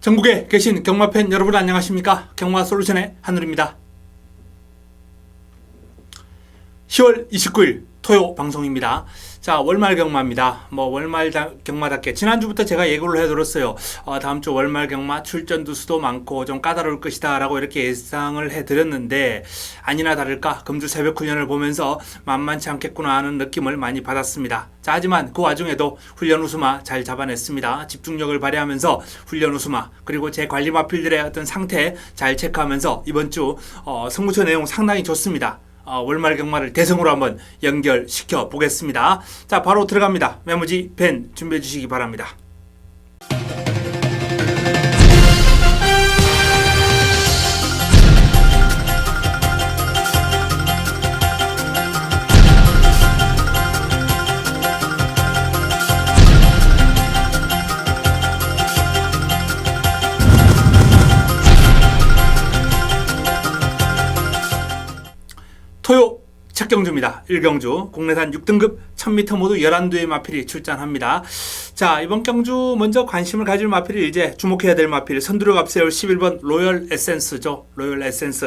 전국에 계신 경마팬 여러분 안녕하십니까? 경마솔루션의 한울입니다. 10월 29일 토요 방송입니다. 자, 월말 경마입니다. 월말 경마답게 지난주부터 제가 예고를 해드렸어요. 다음 주 월말 경마 출전 두수도 많고 좀 까다로울 것이다 라고 이렇게 예상을 해드렸는데 아니나 다를까 금주 새벽 훈련을 보면서 만만치 않겠구나 하는 느낌을 많이 받았습니다. 자, 하지만 그 와중에도 훈련 우수마 잘 잡아냈습니다. 집중력을 발휘하면서 훈련 우수마 그리고 제 관리 마필들의 어떤 상태 잘 체크하면서 이번 주 승부처 내용 상당히 좋습니다. 월말 경마를 대성으로 한번 연결시켜 보겠습니다. 자, 바로 들어갑니다. 메모지 펜 준비해 주시기 바랍니다. 토요 책경주입니다. 1경주 국내산 6등급 1000m 모두 11두의 마필이 출전합니다. 자, 이번 경주 먼저 관심을 가질 마필이 이제 주목해야 될 마필 선두력 앞세울 11번 로열 에센스죠. 로열 에센스.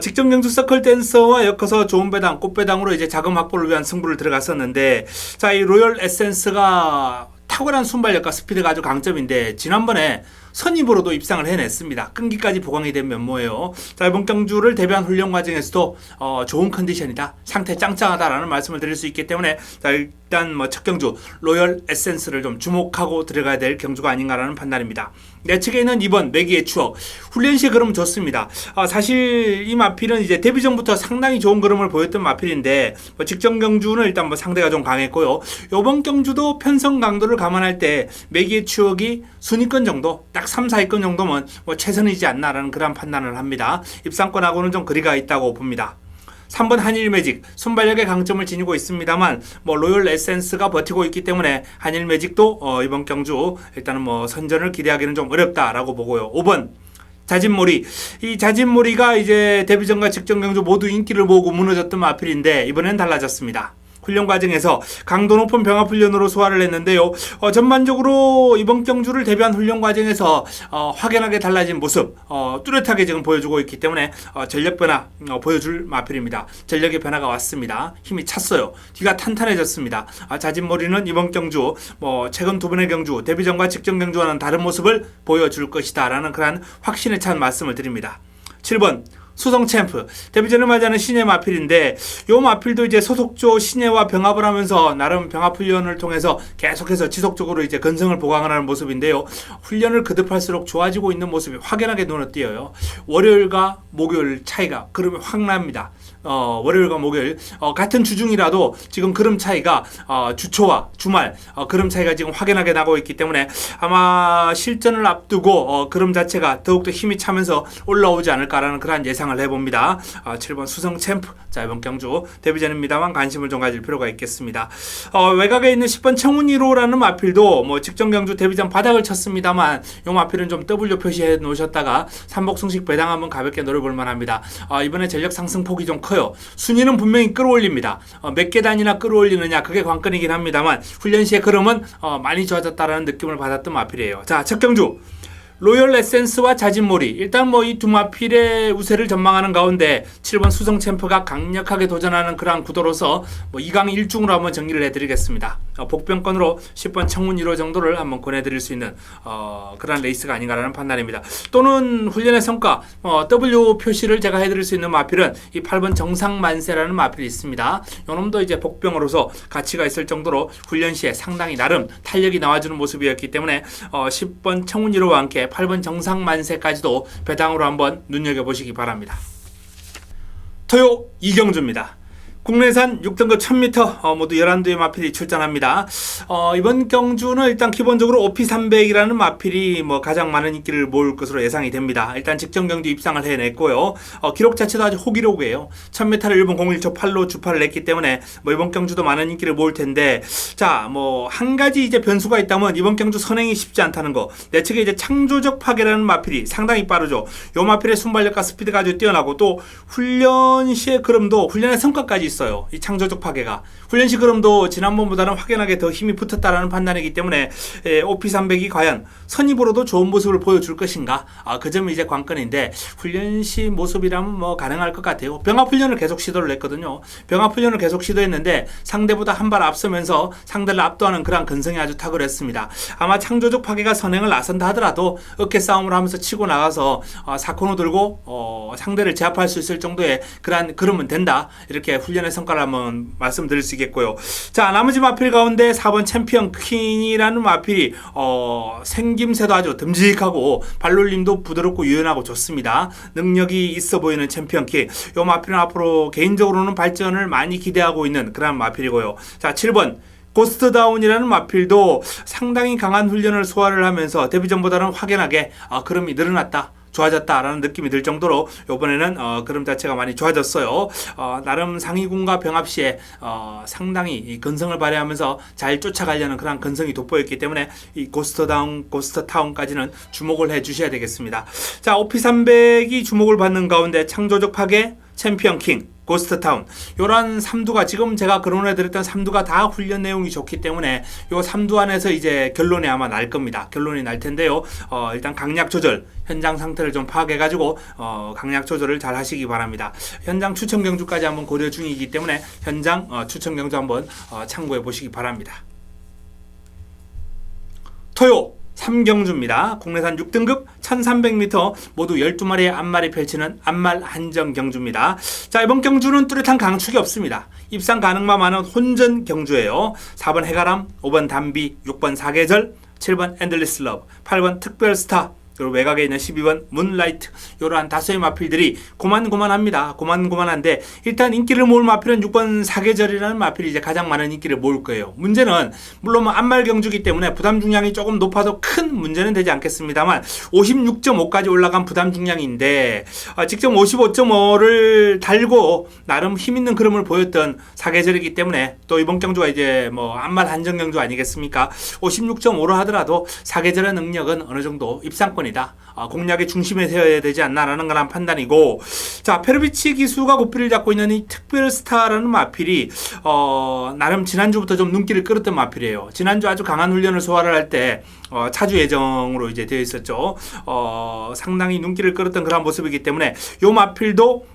직전 경주 서클 댄서와 엮어서 좋은 배당, 꽃배당으로 이제 자금 확보를 위한 승부를 들어갔었는데 자, 이 로열 에센스가 탁월한 순발력과 스피드가 아주 강점인데 지난번에 선입으로도 입상을 해냈습니다. 끈기까지 보강이 된 면모예요. 자, 이번 경주를 대비한 훈련 과정에서도 좋은 컨디션이다, 상태 짱짱하다라는 말씀을 드릴 수 있기 때문에 자, 일단 첫 경주 로열 에센스를 좀 주목하고 들어가야 될 경주가 아닌가라는 판단입니다. 내측에는 이번 매기의 추억 훈련 시의 그름 좋습니다. 사실 이 마필은 이제 데뷔 전부터 상당히 좋은 그름을 보였던 마필인데 직전 경주는 일단 상대가 좀 강했고요. 이번 경주도 편성 강도를 감안할 때 매기의 추억이 순위권 정도 딱 3, 4위권 정도면 최선이지 않나라는 그런 판단을 합니다. 입상권하고는 좀 거리가 있다고 봅니다. 3번 한일매직 순발력의 강점을 지니고 있습니다만 로열 에센스가 버티고 있기 때문에 한일매직도 이번 경주 일단은 선전을 기대하기는 좀 어렵다라고 보고요. 5번 자진몰이. 이 자진몰이가 이제 데뷔전과 직전 경주 모두 인기를 모으고 무너졌던 마필인데 이번엔 달라졌습니다. 훈련 과정에서 강도 높은 병합 훈련으로 소화를 했는데요. 전반적으로 이번 경주를 대비한 훈련 과정에서 확연하게 달라진 모습 뚜렷하게 지금 보여주고 있기 때문에 전력 변화 보여줄 마필입니다. 전력의 변화가 왔습니다. 힘이 찼어요. 뒤가 탄탄해졌습니다. 자진몰이는 이번 경주 최근 두 번의 경주 데뷔전과 직전 경주와는 다른 모습을 보여줄 것이다 라는 그런 확신에 찬 말씀을 드립니다. 7번 수성 챔프. 데뷔전을 맞이하는 신예 마필인데 요 마필도 이제 소속조 신예와 병합을 하면서 나름 병합 훈련을 통해서 계속해서 지속적으로 이제 근성을 보강을 하는 모습인데요. 훈련을 거듭할수록 좋아지고 있는 모습이 확연하게 눈에 띄어요. 월요일과 목요일 차이가 그름이 확 납니다. 월요일과 목요일 같은 주중이라도 지금 그름 차이가 주초와 주말 그름 차이가 지금 확연하게 나고 있기 때문에 아마 실전을 앞두고 그름 자체가 더욱더 힘이 차면서 올라오지 않을까라는 그런 예상을 해봅니다. 7번 수성 챔프. 자, 이번 경주 데뷔전입니다만 관심을 좀 가질 필요가 있겠습니다. 외곽에 있는 10번 청운이로라는 마필도 직전 경주 데뷔전 바닥을 쳤습니다만 이 마필은 좀 W 표시해 놓으셨다가 삼복승식 배당 한번 가볍게 노려볼 만합니다. 이번에 전력 상승 폭이 좀 커요. 순위는 분명히 끌어올립니다. 몇 계단이나 끌어올리느냐 그게 관건이긴 합니다만 훈련 시의 흐름은 많이 좋아졌다라는 느낌을 받았던 마필이에요. 자, 첫 경주 로열 에센스와 자진몰이. 일단 이 두 마필의 우세를 전망하는 가운데 7번 수성 챔프가 강력하게 도전하는 그러한 구도로서 2강 1중으로 한번 정리를 해드리겠습니다. 복병권으로 10번 청운 1호 정도를 한번 권해드릴 수 있는 그러한 레이스가 아닌가라는 판단입니다. 또는 훈련의 성과 W 표시를 제가 해드릴 수 있는 마필은 이 8번 정상만세라는 마필이 있습니다. 요놈도 이제 복병으로서 가치가 있을 정도로 훈련 시에 상당히 나름 탄력이 나와주는 모습이었기 때문에 10번 청운 1호와 함께 8번 정상만세까지도 배당으로 한번 눈여겨보시기 바랍니다. 토요 이경주입니다. 국내산 6등급 1000m 모두 11두의 마필이 출전합니다. 이번 경주는 일단 기본적으로 OP300이라는 마필이 가장 많은 인기를 모을 것으로 예상이 됩니다. 일단 직전 경주 입상을 해냈고요. 기록 자체도 아주 호기록이에요. 1000m를 1분 01초 8로 주파를 냈기 때문에 이번 경주도 많은 인기를 모을 텐데 자, 한 가지 이제 변수가 있다면 이번 경주 선행이 쉽지 않다는 거. 내 측에 이제 창조적 파괴라는 마필이 상당히 빠르죠. 요 마필의 순발력과 스피드가 아주 뛰어나고 또 훈련 시의 그름도 훈련의 성과까지 있어요. 이 창조적 파괴가. 훈련시 그럼도 지난번보다는 확연하게 더 힘이 붙었다라는 판단이기 때문에 OP300이 과연 선입으로도 좋은 모습을 보여줄 것인가? 그 점이 이제 관건인데 훈련시 모습이라면 뭐 가능할 것 같아요. 병합훈련을 계속 시도를 했거든요. 병합훈련을 계속 시도했는데 상대보다 한 발 앞서면서 상대를 압도하는 그런 근성이 아주 탁월했습니다. 아마 창조적 파괴가 선행을 나선다 하더라도 어깨 싸움을 하면서 치고 나가서 사코노 들고 상대를 제압할 수 있을 정도의 그러면 된다. 이렇게 훈련의 성과를 한번 말씀드릴 수 있겠고요. 자, 나머지 마필 가운데 4번 챔피언 퀸이라는 마필이 생김새도 아주 듬직하고 발놀림도 부드럽고 유연하고 좋습니다. 능력이 있어 보이는 챔피언 퀸. 이 마필은 앞으로 개인적으로는 발전을 많이 기대하고 있는 그런 마필이고요. 자, 7번 고스트다운이라는 마필도 상당히 강한 훈련을 소화를 하면서 데뷔전보다는 확연하게 그름이 늘어났다. 좋아졌다라는 느낌이 들 정도로 이번에는 그림 자체가 많이 좋아졌어요. 나름 상위군과 병합 시에 상당히 근성을 발휘하면서 잘 쫓아가려는 그런 근성이 돋보였기 때문에 이 고스트타운까지는 주목을 해 주셔야 되겠습니다. 자, OP300이 주목을 받는 가운데 창조적 파괴, 챔피언 킹, 고스트타운 요런 3두가 지금 제가 거론해드렸던 3두가 다 훈련 내용이 좋기 때문에 요 3두 안에서 이제 결론이 아마 날 겁니다. 결론이 날 텐데요. 일단 강약 조절, 현장 상태를 좀 파악해가지고 강약 조절을 잘 하시기 바랍니다. 현장 추천 경주까지 한번 고려 중이기 때문에 현장 추천 경주 한번 참고해 보시기 바랍니다. 토요 3경주입니다. 국내산 6등급 1300m 모두 12마리의 앞말이 펼치는 앞말 한정 경주입니다. 자, 이번 경주는 뚜렷한 강축이 없습니다. 입상 가능만 많은 혼전 경주예요. 4번 해가람, 5번 담비, 6번 사계절, 7번 엔들리스 러브, 8번 특별스타, 그리고 외곽에 있는 12번 문라이트, 이러한 다수의 마필들이 고만고만합니다. 고만고만한데 일단 인기를 모을 마필은 6번 사계절이라는 마필이 이제 가장 많은 인기를 모을 거예요. 문제는 물론 뭐 앞말 경주기 때문에 부담 중량이 조금 높아도 큰 문제는 되지 않겠습니다만 56.5까지 올라간 부담 중량인데 직접 55.5를 달고 나름 힘있는 그림을 보였던 사계절이기 때문에 또 이번 경주가 이제 뭐 앞말 한정 경주 아니겠습니까? 56.5로 하더라도 사계절의 능력은 어느 정도 입상권이 공략의 중심에 세워야 되지 않나라는 그런 판단이고, 자, 페르비치 기수가 고삐를 잡고 있는 이 특별스타라는 마필이 나름 지난주부터 좀 눈길을 끌었던 마필이에요. 지난주 아주 강한 훈련을 소화를 할 때 차주 예정으로 이제 되어 있었죠. 상당히 눈길을 끌었던 그런 모습이기 때문에 요 마필도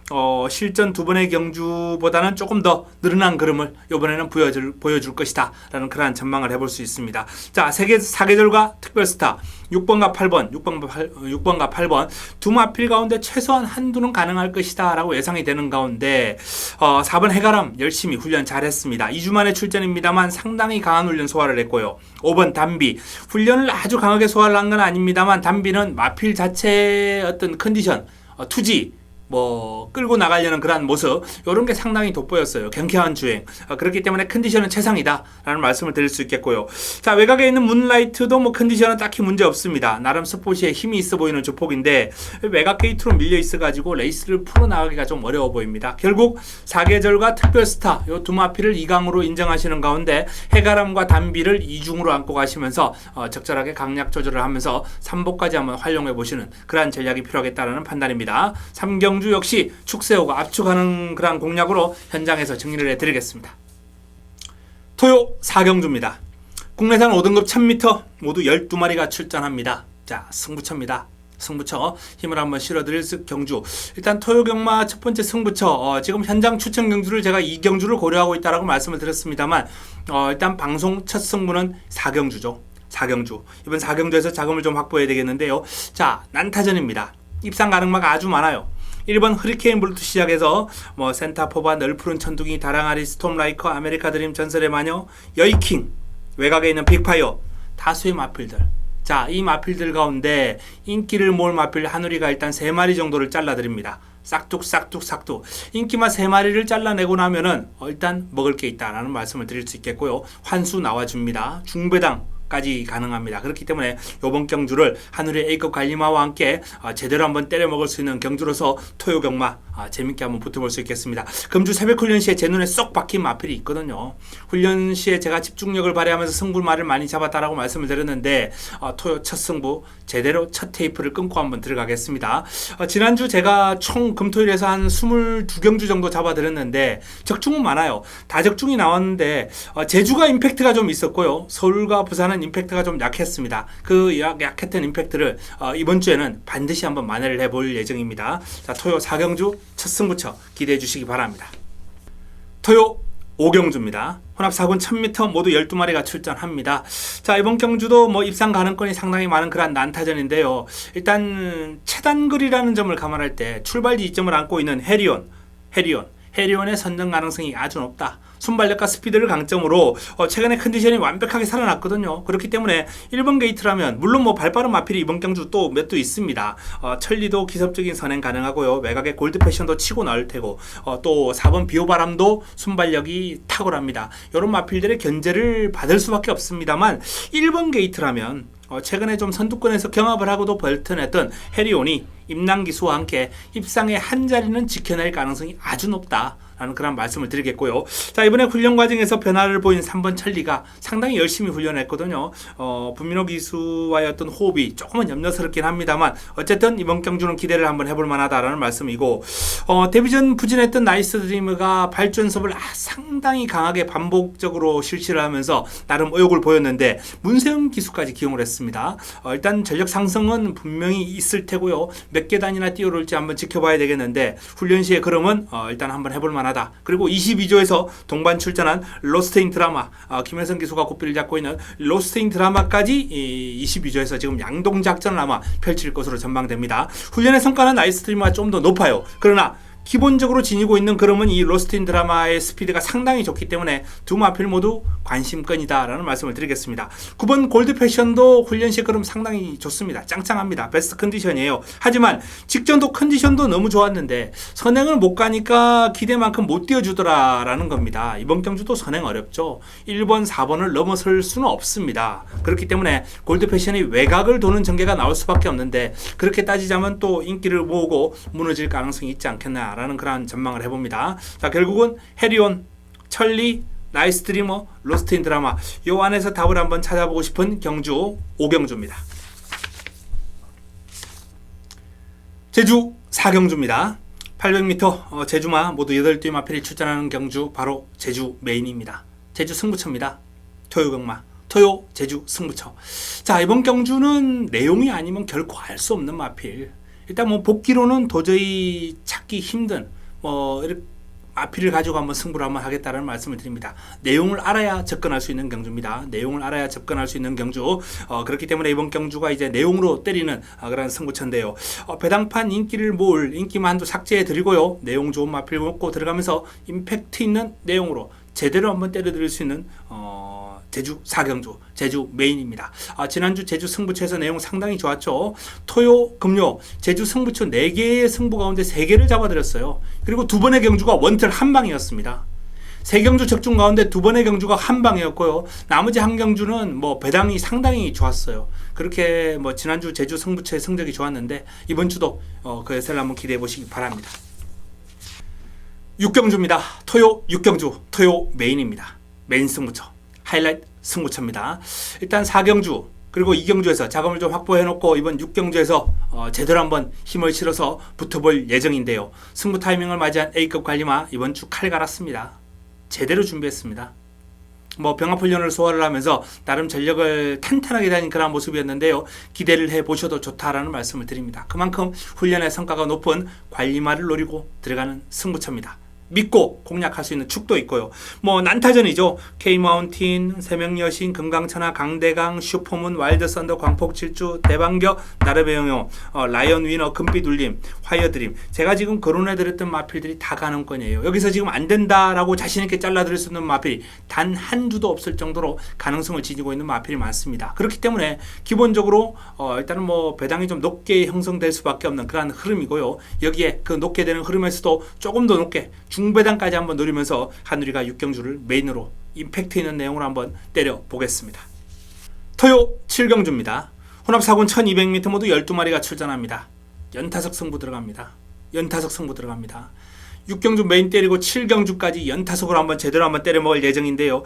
실전 두 번의 경주보다는 조금 더 늘어난 그림을 이번에는 보여줄 것이다 라는 그러한 전망을 해볼 수 있습니다. 자, 사계절과 특별스타 6번과 8번 두 마필 가운데 최소한 한두는 가능할 것이다 라고 예상이 되는 가운데 4번 해가람 열심히 훈련 잘했습니다. 2주 만에 출전입니다만 상당히 강한 훈련 소화를 했고요. 5번 담비 훈련을 아주 강하게 소화를 한 건 아닙니다만 담비는 마필 자체의 어떤 컨디션, 투지 뭐 끌고 나가려는 그런 모습 이런 게 상당히 돋보였어요. 경쾌한 주행. 그렇기 때문에 컨디션은 최상이다 라는 말씀을 드릴 수 있겠고요. 자, 외곽에 있는 문라이트도 뭐 컨디션은 딱히 문제 없습니다. 나름 스포츠에 힘이 있어 보이는 조폭인데 외곽 게이트로 밀려 있어 가지고 레이스를 풀어나가기가 좀 어려워 보입니다. 결국 사계절과 특별스타 요 두 마필을 2강으로 인정하시는 가운데 해가람과 담비를 2중으로 안고 가시면서 적절하게 강약 조절을 하면서 3복까지 한번 활용해 보시는 그러한 전략이 필요하겠다는 판단입니다. 3경주 역시 축세호가 압축하는 그런 공략으로 현장에서 정리를 해드리겠습니다. 토요 4경주입니다. 국내산 5등급 1000m 모두 12마리가 출전합니다. 자, 승부처입니다. 승부처 힘을 한번 실어드릴 경주. 일단 토요경마 첫 번째 승부처 지금 현장 추천 경주를 제가 2경주를 고려하고 있다라고 말씀을 드렸습니다만 일단 방송 첫 승부는 4경주죠. 4경주. 이번 4경주에서 자금을 좀 확보해야 되겠는데요. 자, 난타전입니다. 입상 가능마가 아주 많아요. 1번 허리케인 블루투 시작해서 뭐 센타포바, 널푸른 천둥이, 다랑아리, 스톰라이커, 아메리카 드림, 전설의 마녀, 여이킹, 외곽에 있는 빅파이어, 다수의 마필들. 자, 이 마필들 가운데 인기를 모을 마필 한우리가 일단 3마리 정도를 잘라드립니다. 싹둑 인기만 3마리를 잘라내고 나면은 일단 먹을 게 있다라는 말씀을 드릴 수 있겠고요. 환수 나와줍니다. 중배당 까지 가능합니다. 그렇기 때문에 이번 경주를 한우리 A급 관리마와 함께 제대로 한번 때려 먹을 수 있는 경주로서 토요 경마 재밌게 한번 붙어볼 수 있겠습니다. 금주 새벽 훈련 시에 제 눈에 쏙 박힌 마필이 있거든요. 훈련 시에 제가 집중력을 발휘하면서 승부말을 많이 잡았다라고 말씀을 드렸는데 토요 첫 승부 제대로 첫 테이프를 끊고 한번 들어가겠습니다. 지난주 제가 총 금토일에서 한 22경주 정도 잡아드렸는데 적중은 많아요. 다적중이 나왔는데 제주가 임팩트가 좀 있었고요. 서울과 부산은 임팩트가 좀 약했습니다. 그 약했던 임팩트를 이번 주에는 반드시 한번 만회를 해볼 예정입니다. 자, 토요 4경주 첫 승부처 기대해 주시기 바랍니다. 토요 5경주입니다. 혼합 4군 1000m 모두 12마리가 출전합니다. 자, 이번 경주도 뭐 입상 가능성이 상당히 많은 그런 난타전인데요. 일단 최단거리라는 점을 감안할 때 출발 지점을 안고 있는 해리온의 선정 가능성이 아주 높다. 순발력과 스피드를 강점으로 최근에 컨디션이 완벽하게 살아났거든요. 그렇기 때문에 1번 게이트라면 물론 뭐 발빠른 마필이 이번 경주 또 몇 도 있습니다. 천리도 기습적인 선행 가능하고요. 외곽에 골드 패션도 치고 나올 테고 또 4번 비오바람도 순발력이 탁월합니다. 이런 마필들의 견제를 받을 수밖에 없습니다만 1번 게이트라면 최근에 좀 선두권에서 경합을 하고도 벌턴했던 해리온이 임랑기수와 함께 입상의 한 자리는 지켜낼 가능성이 아주 높다 라는 그런 말씀을 드리겠고요. 자, 이번에 훈련 과정에서 변화를 보인 3번 천리가 상당히 열심히 훈련했거든요. 분민호 기수와의 어떤 호흡이 조금은 염려스럽긴 합니다만 어쨌든 이번 경주는 기대를 한번 해볼 만하다라는 말씀이고 데뷔전 부진했던 나이스 드리머가 발주 연습을 상당히 강하게 반복적으로 실시를 하면서 나름 의욕을 보였는데 문세영 기수까지 기용을 했습니다. 일단 전력 상승은 분명히 있을 테고요. 몇 계단이나 뛰어올지 한번 지켜봐야 되겠는데 훈련 시의 걸음은 일단 한번 해볼 만하다. 그리고 22조에서 동반 출전한 로스트인 드라마 김현성 기수가 고삐를 잡고 있는 로스트인 드라마까지 22조에서 지금 양동작전을 아마 펼칠 것으로 전망됩니다. 훈련의 성과는 나이스 드리머가 좀 더 높아요. 그러나 기본적으로 지니고 있는 그림은 이 로스트인 드라마의 스피드가 상당히 좋기 때문에 두 마필 모두 관심권이다 라는 말씀을 드리겠습니다. 9번 골드 패션도 훈련 시 그림 상당히 좋습니다. 짱짱합니다. 베스트 컨디션이에요. 하지만 직전도 컨디션도 너무 좋았는데 선행을 못 가니까 기대만큼 못 띄워주더라 라는 겁니다. 이번 경주도 선행 어렵죠. 1번 4번을 넘어설 수는 없습니다. 그렇기 때문에 골드 패션이 외곽을 도는 전개가 나올 수밖에 없는데 그렇게 따지자면 또 인기를 모으고 무너질 가능성이 있지 않겠나 라는 그런 전망을 해봅니다. 자, 결국은 해리온, 천리, 나이스 드리머, 로스트인 드라마 요 안에서 답을 한번 찾아보고 싶은 경주 5경주입니다. 제주 4경주입니다. 800m 제주마 모두 8띠 마필이 출전하는 경주 바로 제주 메인입니다. 제주 승부처입니다. 토요 경마 토요 제주 승부처. 자, 이번 경주는 내용이 아니면 결코 알 수 없는 마필. 일단 뭐 복귀로는 도저히 찾기 힘든 이렇게 마필을 가지고 한번 승부를 한번 하겠다는 말씀을 드립니다. 내용을 알아야 접근할 수 있는 경주입니다. 내용을 알아야 접근할 수 있는 경주. 그렇기 때문에 이번 경주가 이제 내용으로 때리는 그런 승부처인데요. 배당판 인기를 모을 인기만도 삭제해 드리고요. 내용 좋은 마필 먹고 들어가면서 임팩트 있는 내용으로 제대로 한번 때려드릴 수 있는 제주 4경주, 제주 메인입니다. 지난주 제주 승부처에서 내용 상당히 좋았죠. 토요, 금요, 제주 승부처 4개의 승부 가운데 3개를 잡아드렸어요. 그리고 2번의 경주가 원틀 한 방이었습니다. 3경주 적중 가운데 2번의 경주가 한 방이었고요. 나머지 한 경주는 배당이 상당히 좋았어요. 그렇게 지난주 제주 승부처의 성적이 좋았는데 이번 주도 그 예세를 한번 기대해 보시기 바랍니다. 6경주입니다. 토요 6경주, 토요 메인입니다. 메인 승부처. 하이라이트 승부처입니다. 일단 4경주 그리고 2경주에서 자금을 좀 확보해 놓고 이번 6경주에서 제대로 한번 힘을 실어서 붙어볼 예정인데요. 승부 타이밍을 맞이한 A급 관리마 이번 주 칼 갈았습니다. 제대로 준비했습니다. 병합훈련을 소화를 하면서 나름 전력을 탄탄하게 다닌 그런 모습이었는데요. 기대를 해보셔도 좋다라는 말씀을 드립니다. 그만큼 훈련의 성과가 높은 관리마를 노리고 들어가는 승부처입니다. 믿고 공략할 수 있는 축도 있고요. 난타전이죠. K마운틴, 세명여신, 금강천하, 강대강, 슈퍼문, 와일드썬더, 광폭질주, 대방격, 나르베용용, 라이언 위너, 금빛 울림, 화이어드림. 제가 지금 거론해드렸던 마필들이 다 가능권이에요. 여기서 지금 안 된다라고 자신있게 잘라드릴 수 있는 마필이 단 한 주도 없을 정도로 가능성을 지니고 있는 마필이 많습니다. 그렇기 때문에 기본적으로 일단은 배당이 좀 높게 형성될 수밖에 없는 그런 흐름이고요. 여기에 그 높게 되는 흐름에서도 조금 더 높게 중배당까지 한번 노리면서 한우리가 6경주를 메인으로 임팩트 있는 내용으로 한번 때려 보겠습니다. 토요 7경주입니다. 혼합 4군 1200m 모두 12마리가 출전합니다. 연타석 승부 들어갑니다. 연타석 승부 들어갑니다. 6경주 메인 때리고 7경주까지 연타석으로 한번 제대로 한번 때려 먹을 예정인데요.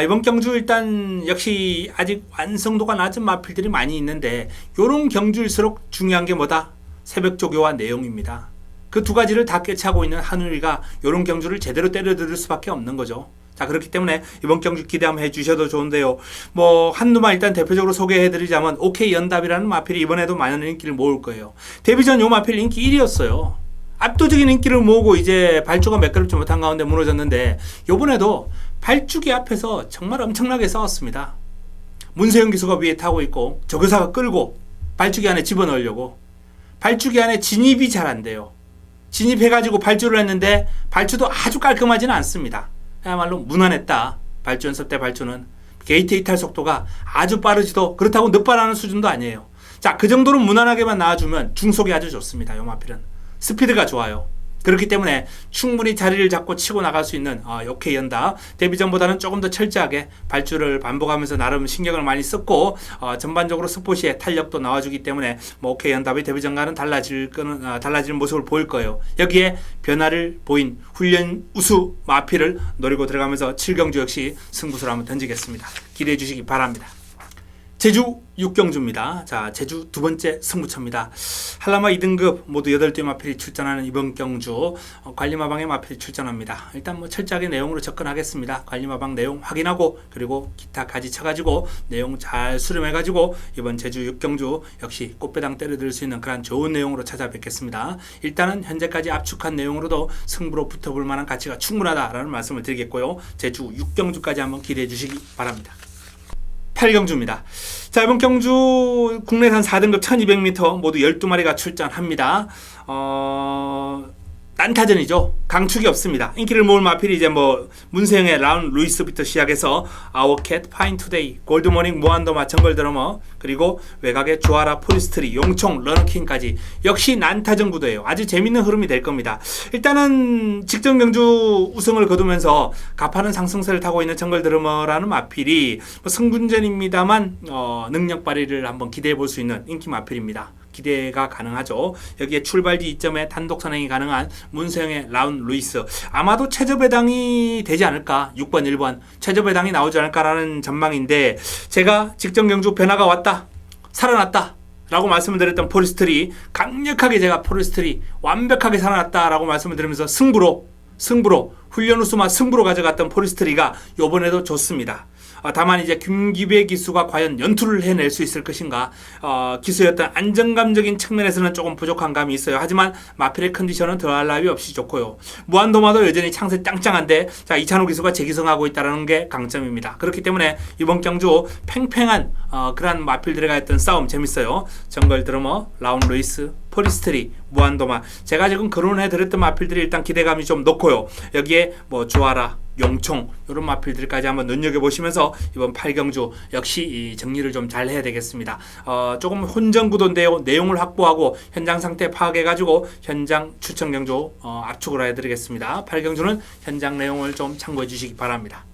이번 경주 일단 역시 아직 완성도가 낮은 마필들이 많이 있는데 요런 경주일수록 중요한 게 뭐다? 새벽 조교와 내용입니다. 그 두 가지를 다 꿰차고 있는 한우리가 요런 경주를 제대로 때려들을 수밖에 없는 거죠. 자, 그렇기 때문에 이번 경주 기대 한번 해주셔도 좋은데요. 뭐 한두만 일단 대표적으로 소개해드리자면 OK 연답이라는 마필이 이번에도 많은 인기를 모을 거예요. 데뷔전 요 마필 인기 1위였어요. 압도적인 인기를 모으고 이제 발주가 매끄럽지 못한 가운데 무너졌는데 요번에도 발주기 앞에서 정말 엄청나게 싸웠습니다. 문세영 기수가 위에 타고 있고 조교사가 끌고 발주기 안에 집어넣으려고 발주기 안에 진입이 잘 안 돼요. 진입해가지고 발주를 했는데 발주도 아주 깔끔하지는 않습니다. 그야말로 무난했다. 발주 연습 때 발주는 게이트 이탈 속도가 아주 빠르지도 그렇다고 늦바라는 수준도 아니에요. 자, 그 정도로 무난하게만 나와주면 중속이 아주 좋습니다. 요 마필은 스피드가 좋아요. 그렇기 때문에 충분히 자리를 잡고 치고 나갈 수 있는 OK 연다. 데뷔전보다는 조금 더 철저하게 발주를 반복하면서 나름 신경을 많이 썼고 전반적으로 스포시에 탄력도 나와주기 때문에 뭐 OK 연답이 데뷔전과는 달라질 모습을 보일 거예요. 여기에 변화를 보인 훈련 우수 마필을 노리고 들어가면서 7경주 역시 승부수를 한번 던지겠습니다. 기대해 주시기 바랍니다. 제주 6경주입니다. 자, 제주 두 번째 승부처입니다. 한라마 2등급 모두 8대 마필이 출전하는 이번 경주 관리마방의 마필이 출전합니다. 일단 뭐 철저하게 내용으로 접근하겠습니다. 관리마방 내용 확인하고 그리고 기타 가지 쳐가지고 내용 잘 수렴해가지고 이번 제주 6경주 역시 꽃배당 때려들 수 있는 그런 좋은 내용으로 찾아뵙겠습니다. 일단은 현재까지 압축한 내용으로도 승부로 붙어볼 만한 가치가 충분하다라는 말씀을 드리겠고요. 제주 6경주까지 한번 기대해 주시기 바랍니다. 8경주입니다. 자, 이번 경주 국내산 4등급 1200m 모두 12마리가 출전합니다. 난타전이죠. 강축이 없습니다. 인기를 모을 마필이 이제 뭐 문세영의 라운 루이스부터 시작해서 아워캣, 파인투데이, 골드모닝, 모한도마, 정글드러머 그리고 외곽의 조아라, 포리스트리, 용총, 러너킹까지 역시 난타전 구도예요. 아주 재밌는 흐름이 될 겁니다. 일단은 직전 경주 우승을 거두면서 가파른 상승세를 타고 있는 정글드러머라는 마필이 뭐 승분전입니다만 능력 발휘를 한번 기대해 볼 수 있는 인기 마필입니다. 기대가 가능하죠. 여기에 출발지 이점에 단독 선행이 가능한 문세영의 라운 루이스 아마도 최저 배당이 되지 않을까. 6번 1번 최저 배당이 나오지 않을까라는 전망인데 제가 직전 경주 변화가 왔다 살아났다 라고 말씀을 드렸던 포리스트리 강력하게 제가 포리스트리 완벽하게 살아났다 라고 말씀을 드리면서 승부로 훈련 우수마 승부로 가져갔던 포리스트리가 요번에도 좋습니다. 다만 이제 김기배 기수가 과연 연투를 해낼 수 있을 것인가. 기수의 어떤 안정감적인 측면에서는 조금 부족한 감이 있어요. 하지만 마필의 컨디션은 더할 나위 없이 좋고요. 무한도마도 여전히 창세 짱짱한데 자, 이찬호 기수가 재기성하고 있다는 게 강점입니다. 그렇기 때문에 이번 경주 팽팽한 그런 마필들과 했던 싸움 재밌어요. 정글 드러머, 라운 루이스, 포리스트리, 무한도마 제가 지금 거론해드렸던 마필들이 일단 기대감이 좀 높고요. 여기에 뭐 조아라, 용총 이런 마필들까지 한번 눈여겨보시면서 이번 8경주 역시 이 정리를 좀 잘 해야 되겠습니다. 조금 혼전 구도인데요. 내용을 확보하고 현장 상태 파악해가지고 현장 추천 경주 압축을 해드리겠습니다. 8경주는 현장 내용을 좀 참고해 주시기 바랍니다.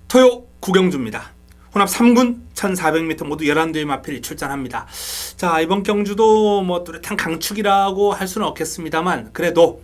토요 9경주입니다. 혼합 3군 1400m 모두 11대의 마필이 출전합니다. 자, 이번 경주도 뭐 뚜렷한 강축이라고 할 수는 없겠습니다만 그래도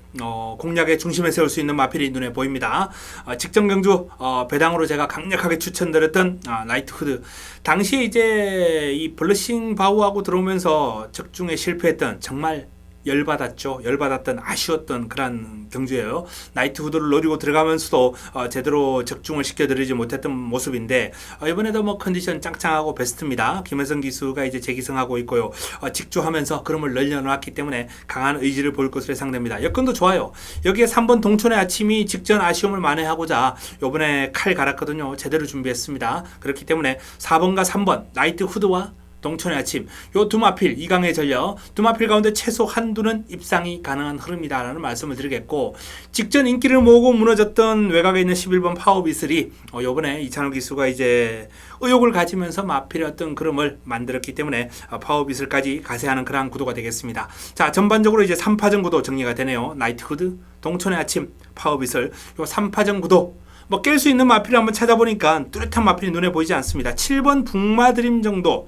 공략의 중심에 세울 수 있는 마필이 눈에 보입니다. 직전 경주 배당으로 제가 강력하게 추천드렸던 나이트 후드 당시에 이제 이 블러싱 바우하고 들어오면서 적중에 실패했던 정말 열받았던 아쉬웠던 그런 경주예요. 나이트 후드를 노리고 들어가면서도 제대로 적중을 시켜드리지 못했던 모습인데 이번에도 뭐 컨디션 짱짱하고 베스트입니다. 김혜성 기수가 이제 재기승하고 있고요. 직주하면서 그름을 늘려놨기 때문에 강한 의지를 보일 것으로 예상됩니다. 여건도 좋아요. 여기에 3번 동촌의 아침이 직전 아쉬움을 만회하고자 요번에 칼 갈았거든요. 제대로 준비했습니다. 그렇기 때문에 4번과 3번 나이트 후드와 동촌의 아침 요 두 마필 2강의 전력 두 마필 가운데 최소 한두는 입상이 가능한 흐름이다라는 말씀을 드리겠고 직전 인기를 모으고 무너졌던 외곽에 있는 11번 파워비슬이 요번에 이찬호 기수가 이제 의욕을 가지면서 마필의 어떤 그림을 만들었기 때문에 파워비슬까지 가세하는 그러한 구도가 되겠습니다. 자, 전반적으로 이제 3파전 구도 정리가 되네요. 나이트 후드, 동촌의 아침, 파워비슬 요 3파전 구도 뭐 깰 수 있는 마필을 한번 찾아보니까 뚜렷한 마필이 눈에 보이지 않습니다. 7번 북마드림 정도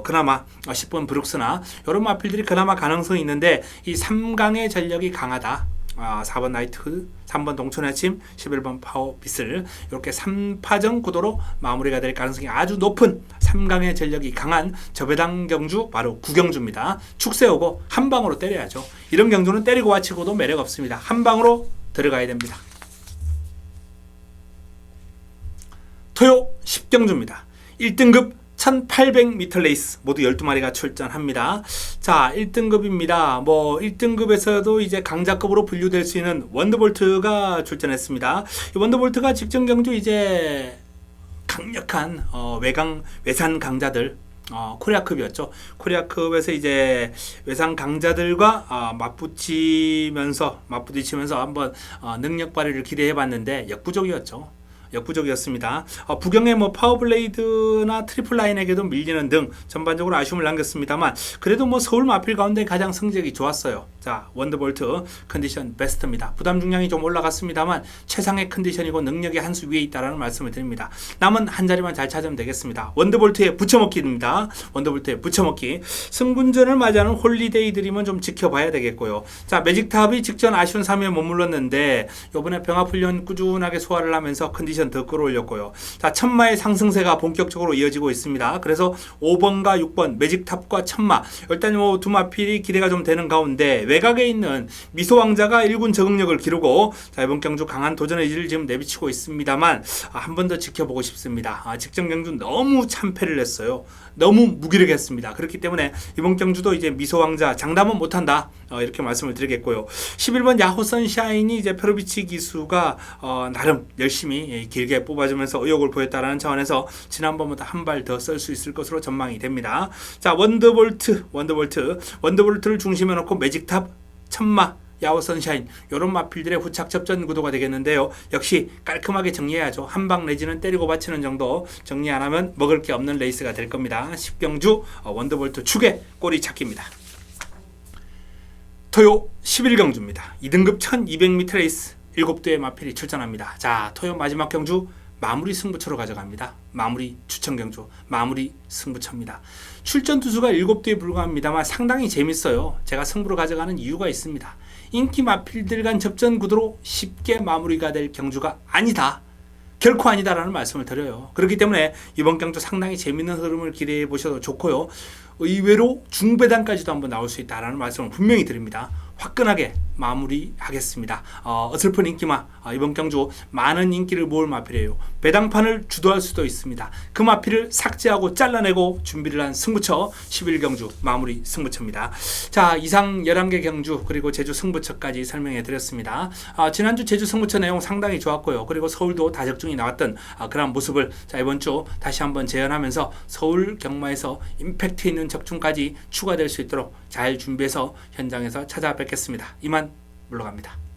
그나마 10번 브룩스나 이런 마필들이 그나마 가능성이 있는데 이 3강의 전력이 강하다. 4번 나이트, 3번 동천의 아침, 11번 파워 비슬 이렇게 3파전 구도로 마무리가 될 가능성이 아주 높은 3강의 전력이 강한 저배당 경주 바로 구경주입니다. 축 세우고 한 방으로 때려야죠. 이런 경주는 때리고 와치고도 매력 없습니다. 한 방으로 들어가야 됩니다. 토요 10경주입니다. 1등급 1800m 레이스 모두 12마리가 출전합니다. 자, 1등급입니다. 뭐 1등급에서도 이제 강자급으로 분류될 수 있는 원더볼트가 출전했습니다. 이 원더볼트가 직전 경주 이제 강력한 외산 강자들 코리아급이었죠. 코리아급에서 이제 외상 강자들과 맞부딪히면서 한번 능력 발휘를 기대해 봤는데 역부족이었습니다. 부경의 뭐 파워블레이드나 트리플라인에게도 밀리는 등 전반적으로 아쉬움을 남겼습니다만 그래도 뭐 서울 마필 가운데 가장 성적이 좋았어요. 자, 원더볼트 컨디션 베스트입니다. 부담 중량이 좀 올라갔습니다만 최상의 컨디션이고 능력이 한 수 위에 있다라는 말씀을 드립니다. 남은 한 자리만 잘 찾으면 되겠습니다. 원더볼트의 붙여먹기입니다. 원더볼트의 붙여먹기. 승분전을 맞이하는 홀리데이 드림은 좀 지켜봐야 되겠고요. 자, 매직탑이 직전 아쉬운 3위에 머물렀는데 이번에 병합훈련 꾸준하게 소화를 하면서 컨디션 더 끌어올렸고요. 자, 천마의 상승세가 본격적으로 이어지고 있습니다. 그래서 5번과 6번 매직탑과 천마 일단 뭐 두 마필이 기대가 좀 되는 가운데 외곽에 있는 미소왕자가 1군 적응력을 기르고 자, 이번 경주 강한 도전 의지를 지금 내비치고 있습니다만 한 번 더 지켜보고 싶습니다. 직전 경주 너무 참패를 했어요. 너무 무기력했습니다. 그렇기 때문에 이번 경주도 이제 미소왕자 장담은 못한다. 이렇게 말씀을 드리겠고요. 11번 야호 선샤인이 이제 페로비치 기수가 나름 열심히 길게 뽑아주면서 의욕을 보였다라는 차원에서 지난번보다 한 발 더 쓸 수 있을 것으로 전망이 됩니다. 자, 원더볼트를 중심에 놓고 매직탑, 천마, 야호 선샤인 이런 마필들의 후착 접전 구도가 되겠는데요. 역시 깔끔하게 정리해야죠. 한 방 내지는 때리고 받치는 정도 정리 안 하면 먹을 게 없는 레이스가 될 겁니다. 10경주 원더볼트 축의 꼬리 찾기입니다. 토요 11경주입니다. 2등급 1200m 레이스 7대의 마필이 출전합니다. 자, 토요 마지막 경주 마무리 승부처로 가져갑니다. 마무리 추천 경주, 마무리 승부처입니다. 출전 투수가 7대에 불과합니다만 상당히 재밌어요. 제가 승부로 가져가는 이유가 있습니다. 인기 마필들 간 접전 구도로 쉽게 마무리가 될 경주가 아니다. 결코 아니다라는 말씀을 드려요. 그렇기 때문에 이번 경주 상당히 재밌는 흐름을 기대해 보셔도 좋고요. 의외로 중배당까지도 한번 나올 수 있다라는 말씀을 분명히 드립니다. 화끈하게 마무리하겠습니다. 어설픈 인기마 이번 경주 많은 인기를 모을 마필이에요. 배당판을 주도할 수도 있습니다. 그 마필을 삭제하고 잘라내고 준비를 한 승부처 11경주 마무리 승부처입니다. 자, 이상 11개 경주 그리고 제주 승부처까지 설명해 드렸습니다. 지난주 제주 승부처 내용 상당히 좋았고요. 그리고 서울도 다적중이 나왔던 그런 모습을 자, 이번 주 다시 한번 재현하면서 서울 경마에서 임팩트 있는 적중까지 추가될 수 있도록 잘 준비해서 현장에서 찾아뵙겠습니다. 이만 물러갑니다.